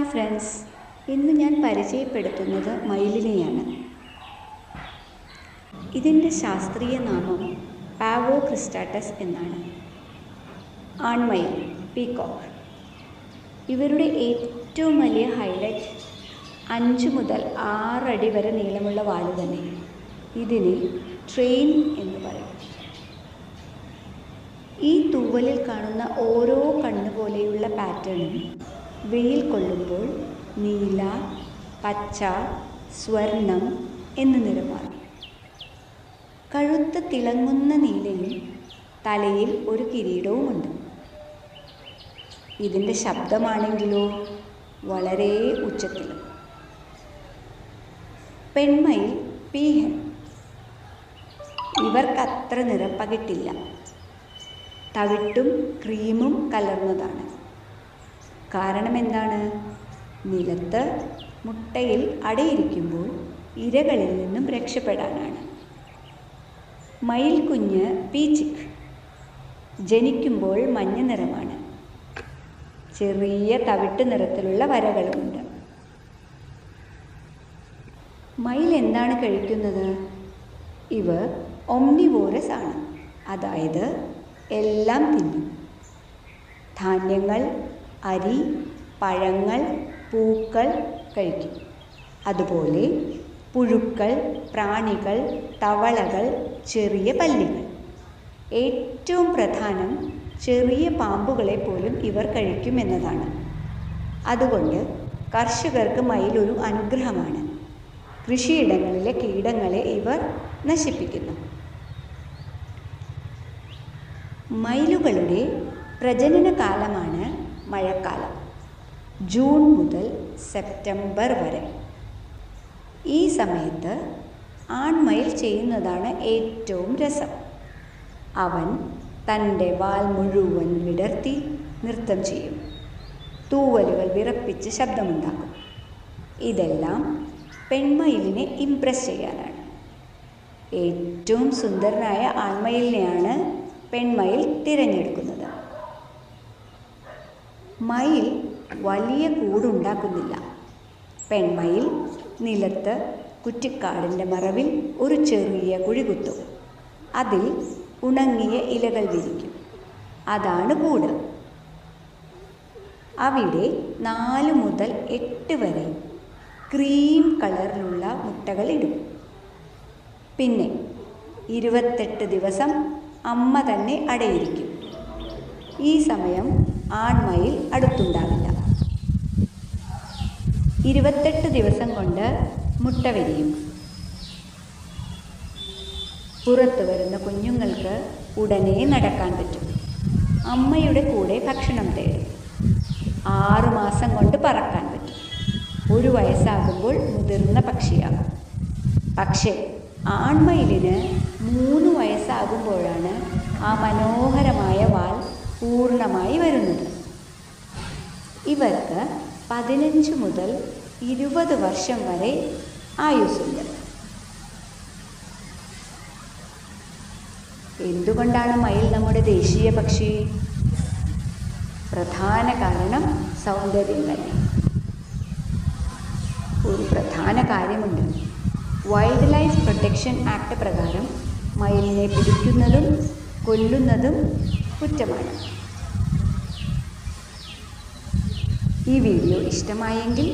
Hi friends, ഇന്ന് ഞാൻ പരിചയപ്പെടുത്തുന്നത് മയിലിനെയാണ്. ഇതിൻ്റെ ശാസ്ത്രീയ നാമം പാവോ ക്രിസ്റ്റാറ്റസ് എന്നാണ്. ആൺമയിൽ പീകോക്ക്. ഇവരുടെ ഏറ്റവും വലിയ ഹൈലൈറ്റ് 5 മുതൽ 6 അടി വരെ നീളമുള്ള വാല് തന്നെ. ഇതിനെ ട്രെയിൻ എന്ന് പറയും. ഈ തൂവലിൽ കാണുന്ന ഓരോ കണ്ണുപോലെയുള്ള പാറ്റേണും വെയിൽ കൊള്ളുമ്പോൾ നീല, പച്ച, സ്വർണം എന്ന് നിറം മാറും. കഴുത്ത് തിളങ്ങുന്ന നീലയും തലയിൽ ഒരു കിരീടവുമുണ്ട്. ഇതിൻ്റെ ശബ്ദമാണെങ്കിലോ വളരെ ഉച്ചത്തിലും. പെൺമയിൽ പീഹൻ. ഇവർക്കത്ര നിറപ്പകിട്ടില്ല. തവിട്ടും ക്രീമും കലർന്നതാണ്. കാരണം എന്താണ്? നിലത്ത് മുട്ടയിൽ അടയിരിക്കുമ്പോൾ ഇരകളിൽ നിന്നും രക്ഷപ്പെടാനാണ്. മയിൽ കുഞ്ഞ് പീച്ചിക്. ജനിക്കുമ്പോൾ മഞ്ഞ നിറമാണ്. ചെറിയ തവിട്ട് നിറത്തിലുള്ള വരകളുമുണ്ട്. മയിൽ എന്താണ് കഴിക്കുന്നത്? ഇവർ ഒംനിവോറസ് ആണ്. അതായത് എല്ലാം തിന്നും. ധാന്യങ്ങൾ, അരി, പഴങ്ങൾ, പൂക്കൾ കഴിക്കും. അതുപോലെ പുഴുക്കൾ, പ്രാണികൾ, തവളകൾ, ചെറിയ പല്ലികൾ. ഏറ്റവും പ്രധാനം ചെറിയ പാമ്പുകളെ പോലും ഇവർ കഴിക്കുമെന്നതാണ്. അതുകൊണ്ട് കർഷകർക്ക് മയിൽ ഒരു അനുഗ്രഹമാണ്. കൃഷിയിടങ്ങളിലെ കീടങ്ങളെ ഇവർ നശിപ്പിക്കുന്നു. മയിലുകളുടെ പ്രജനന കാലമാണ് മഴക്കാലം, ജൂൺ മുതൽ സെപ്റ്റംബർ വരെ. ഈ സമയത്ത് ആൺമയിൽ ചെയ്യുന്നതാണ് ഏറ്റവും രസം. അവൻ തൻ്റെ വാൽ മുഴുവൻ വിടർത്തി നൃത്തം ചെയ്യും. തൂവലുകൾ വിറപ്പിച്ച് ശബ്ദമുണ്ടാക്കും. ഇതെല്ലാം പെൺമയിലിനെ ഇംപ്രസ് ചെയ്യാനാണ്. ഏറ്റവും സുന്ദരനായ ആൺമയിലിനെയാണ് പെൺമയിൽ തിരഞ്ഞെടുക്കുന്നത്. മയിൽ വലിയ കൂടുണ്ടാക്കുന്നില്ല. പെൺമയിൽ നിലത്ത് കുറ്റിക്കാടിൻ്റെ മറവിൽ ഒരു ചെറിയ കുഴി കുത്തും. അതിൽ ഉണങ്ങിയ ഇലകൾ വിരിക്കും. അതാണ് കൂട്. അവിടെ 4 മുതൽ 8 വരെ ക്രീം കളറിലുള്ള മുട്ടകൾ ഇടും. പിന്നെ 28 ദിവസം അമ്മ തന്നെ അടയിരിക്കും. ഈ സമയം ആൺമയിൽ അടുത്തുണ്ടാവില്ല. 28 ദിവസം കൊണ്ട് മുട്ട വിരിയും. പുറത്തു വരുന്ന കുഞ്ഞുങ്ങൾക്ക് ഉടനെ നടക്കാൻ പറ്റും. അമ്മയുടെ കൂടെ ഭക്ഷണം തേടും. 6 മാസം കൊണ്ട് പറക്കാൻ പറ്റും. 1 വയസ്സാകുമ്പോൾ മുതിർന്ന പക്ഷിയാകും. പക്ഷേ ആൺമയിലിന് 3 വയസ്സാകുമ്പോഴാണ് ആ മനോഹരമായ വാൽ പൂർണ്ണമായി വരുന്നത്. ഇവർക്ക് 15 മുതൽ 20 വർഷം വരെ ആയുസ്സുണ്ട്. എന്തുകൊണ്ടാണ് മയിൽ നമ്മുടെ ദേശീയ പക്ഷി? പ്രധാന കാരണം സൗന്ദര്യം തന്നെ. ഒരു പ്രധാന കാര്യമുണ്ട്. വൈൽഡ് ലൈഫ് പ്രൊട്ടക്ഷൻ ആക്ട് പ്രകാരം മയിലിനെ പിടിക്കുന്നതും കൊല്ലുന്നതും കുറ്റമാണ്. ഈ വീഡിയോ ഇഷ്ടമായെങ്കിൽ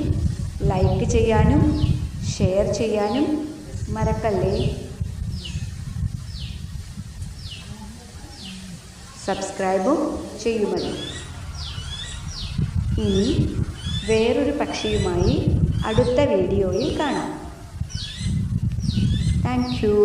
ലൈക്ക് ചെയ്യാനും ഷെയർ ചെയ്യാനും മറക്കല്ലേ. സബ്സ്ക്രൈബും ചെയ്യുമല്ലോ. ഇനി വേറൊരു പക്ഷിയുമായി അടുത്ത വീഡിയോയിൽ കാണാം. Thank you.